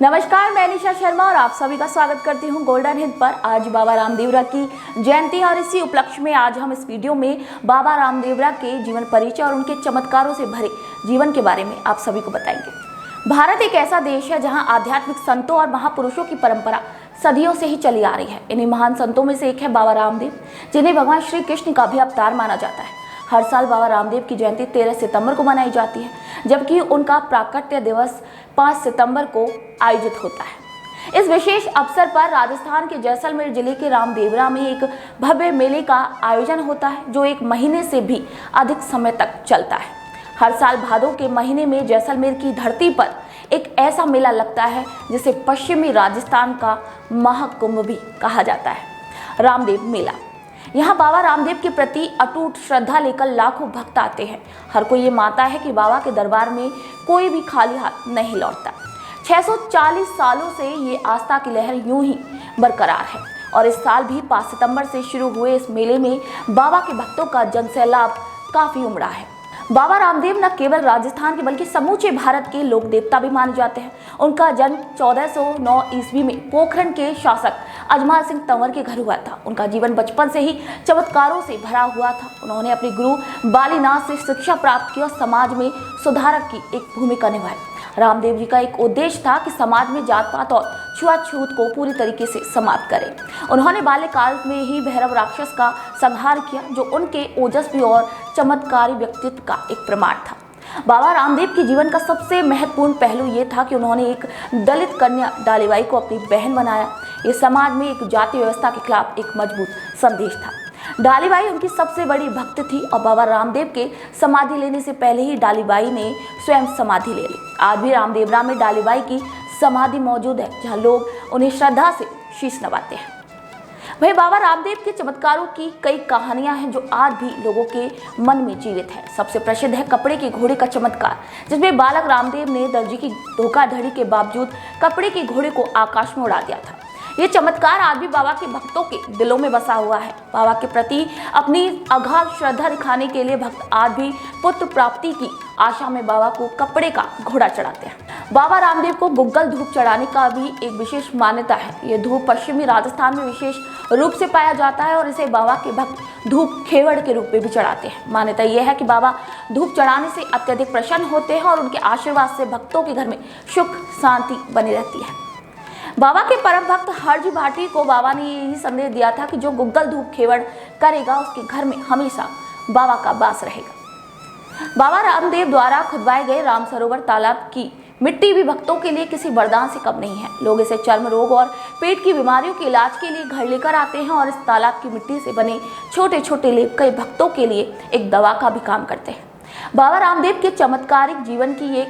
नमस्कार, मैं निशा शर्मा और आप सभी का स्वागत करती हूं गोल्डन हिंद पर। आज बाबा रामदेवरा की जयंती है और इसी उपलक्ष्य में आज हम इस वीडियो में बाबा रामदेवरा के जीवन परिचय और उनके चमत्कारों से भरे जीवन के बारे में आप सभी को बताएंगे। भारत एक ऐसा देश है जहां आध्यात्मिक संतों और महापुरुषों की परंपरा सदियों से ही चली आ रही है। इन्हीं महान संतों में से एक है बाबा रामदेव, जिन्हें भगवान श्री कृष्ण का भी अवतार माना जाता है। हर साल बाबा रामदेव की जयंती 13 सितंबर को मनाई जाती है, जबकि उनका प्राकट्य दिवस 5 सितंबर को आयोजित होता है। इस विशेष अवसर पर राजस्थान के जैसलमेर जिले के रामदेवरा में एक भव्य मेले का आयोजन होता है, जो 1 महीने से भी अधिक समय तक चलता है। हर साल भादों के महीने में जैसलमेर की धरती पर एक ऐसा मेला लगता है जिसे पश्चिमी राजस्थान का महाकुंभ भी कहा जाता है। रामदेव मेला, यहाँ बाबा रामदेव के प्रति अटूट श्रद्धा लेकर लाखों भक्त आते हैं। हर कोई ये मानता है कि बाबा के दरबार में कोई भी खाली हाथ नहीं लौटता। 640 सालों से ये आस्था की लहर यूं ही बरकरार है और इस साल भी 5 सितंबर से शुरू हुए इस मेले में बाबा के भक्तों का जनसैलाब काफी उमड़ा है। बाबा रामदेव न केवल राजस्थान के बल्कि समूचे भारत के लोक देवता भी माने जाते हैं। उनका जन्म 1409 ईस्वी में पोखरण के शासक अजमाल सिंह तंवर के घर हुआ था। उनका जीवन बचपन से ही चमत्कारों से भरा हुआ था। उन्होंने अपने गुरु बालीनाथ से शिक्षा प्राप्त की और समाज में सुधारक की एक भूमिका निभाई। रामदेव जी का एक उद्देश्य था कि समाज में जात पात और छुआछूत को पूरी तरीके से समाप्त करें। उन्होंने बाल्यकाल में ही भैरव राक्षस का संहार किया, जो उनके ओजस्वी और चमत्कारी व्यक्तित्व का एक प्रमाण था। बाबा रामदेव के जीवन का सबसे महत्वपूर्ण पहलू ये था कि उन्होंने एक दलित कन्या डालीबाई को अपनी बहन बनाया। ये समाज में एक जाति व्यवस्था के खिलाफ एक मजबूत संदेश था। डालीबाई उनकी सबसे बड़ी भक्त थी और बाबा रामदेव के समाधि लेने से पहले ही डालीबाई ने स्वयं समाधि ले ली। आज भी रामदेवरा में डालीबाई की समाधि मौजूद है, जहां लोग उन्हें श्रद्धा से शीश नवाते हैं। वही बाबा रामदेव के चमत्कारों की कई कहानियां हैं जो आज भी लोगों के मन में जीवित है। सबसे प्रसिद्ध है कपड़े के घोड़े का चमत्कार, जिसमें बालक रामदेव ने दर्जी की धोखाधड़ी के बावजूद कपड़े के घोड़े को आकाश में उड़ा दिया था। ये चमत्कार आज भी बाबा के भक्तों के दिलों में बसा हुआ है। बाबा के प्रति अपनी अगाध श्रद्धा दिखाने के लिए भक्त आज भी पुत्र प्राप्ति की आशा में बाबा को कपड़े का घोड़ा चढ़ाते हैं। बाबा रामदेव को गुग्गल धूप चढ़ाने का भी एक विशेष मान्यता है। ये धूप पश्चिमी राजस्थान में विशेष रूप से पाया जाता है और इसे बाबा के भक्त धूप खेवड़ के रूप में भी चढ़ाते हैं। मान्यता यह है कि बाबा धूप चढ़ाने से अत्यधिक प्रसन्न होते हैं और उनके आशीर्वाद से भक्तों के घर में सुख शांति बनी रहती है। बाबा के परम भक्त हरजी भाटी को बाबा ने यही संदेश दिया था कि जो गुग्गल धूप खेवड़ करेगा उसके घर में हमेशा बाबा का वास रहेगा। बाबा रामदेव द्वारा खुदवाए गए राम सरोवर तालाब की मिट्टी भी भक्तों के लिए किसी वरदान से कम नहीं है। लोग इसे चर्म रोग और पेट की बीमारियों के इलाज के लिए घर लेकर आते हैं और इस तालाब की मिट्टी से बने छोटे छोटे लेप कई भक्तों के लिए एक दवा का भी काम करते हैं। बाबा रामदेव के चमत्कारिक जीवन की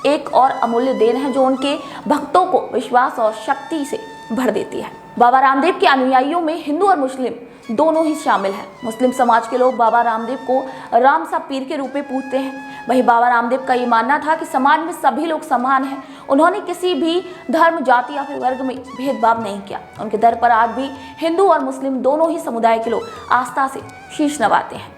एक और अमूल्य देन है जो उनके भक्तों को विश्वास और शक्ति से भर देती है। बाबा रामदेव के अनुयायियों में हिंदू और मुस्लिम दोनों ही शामिल हैं। मुस्लिम समाज के लोग बाबा रामदेव को राम सा पीर के रूप में पूजते हैं। वही बाबा रामदेव का ये मानना था कि समाज में सभी लोग समान हैं। उन्होंने किसी भी धर्म, जाति या फिर वर्ग में भेदभाव नहीं किया। उनके दर पर आज भी हिंदू और मुस्लिम दोनों ही समुदाय के लोग आस्था से शीश नवाते हैं।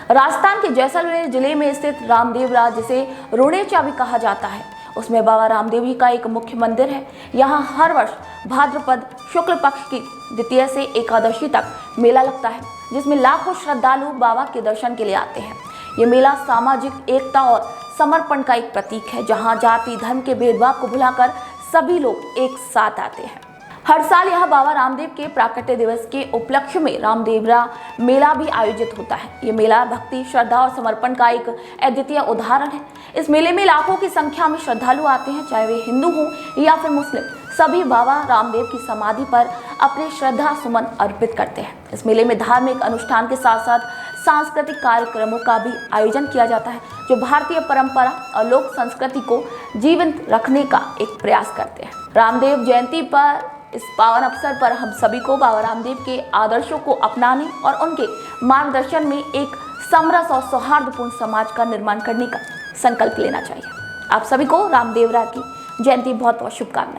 राजस्थान के जैसलमेर जिले में स्थित रामदेवरा, जिसे रुणेचा भी कहा जाता है, उसमें बाबा रामदेव जी का एक मुख्य मंदिर है। यहाँ हर वर्ष भाद्रपद शुक्ल पक्ष की द्वितीय से एकादशी तक मेला लगता है, जिसमें लाखों श्रद्धालु बाबा के दर्शन के लिए आते हैं। ये मेला सामाजिक एकता और समर्पण का एक प्रतीक है, जहाँ जाति धर्म के भेदभाव को भुलाकर सभी लोग एक साथ आते हैं। हर साल यहाँ बाबा रामदेव के प्राकट्य दिवस के उपलक्ष्य में रामदेवरा मेला भी आयोजित होता है। ये मेला भक्ति, श्रद्धा और समर्पण का एक अद्वितीय उदाहरण है। इस मेले में लाखों की संख्या में श्रद्धालु आते हैं, चाहे वे हिंदू हों या फिर मुस्लिम। सभी बाबा रामदेव की समाधि पर अपने श्रद्धा सुमन अर्पित करते हैं। इस मेले में धार्मिक अनुष्ठान के साथ साथ सांस्कृतिक कार्यक्रमों का भी आयोजन किया जाता है, जो भारतीय परंपरा और लोक संस्कृति को जीवंत रखने का एक प्रयास करते हैं। रामदेव जयंती पर इस पावन अवसर पर हम सभी को बाबा रामदेव के आदर्शों को अपनाने और उनके मार्गदर्शन में एक समरस और सौहार्दपूर्ण समाज का निर्माण करने का संकल्प लेना चाहिए। आप सभी को रामदेवरा की जयंती बहुत बहुत शुभकामनाएं।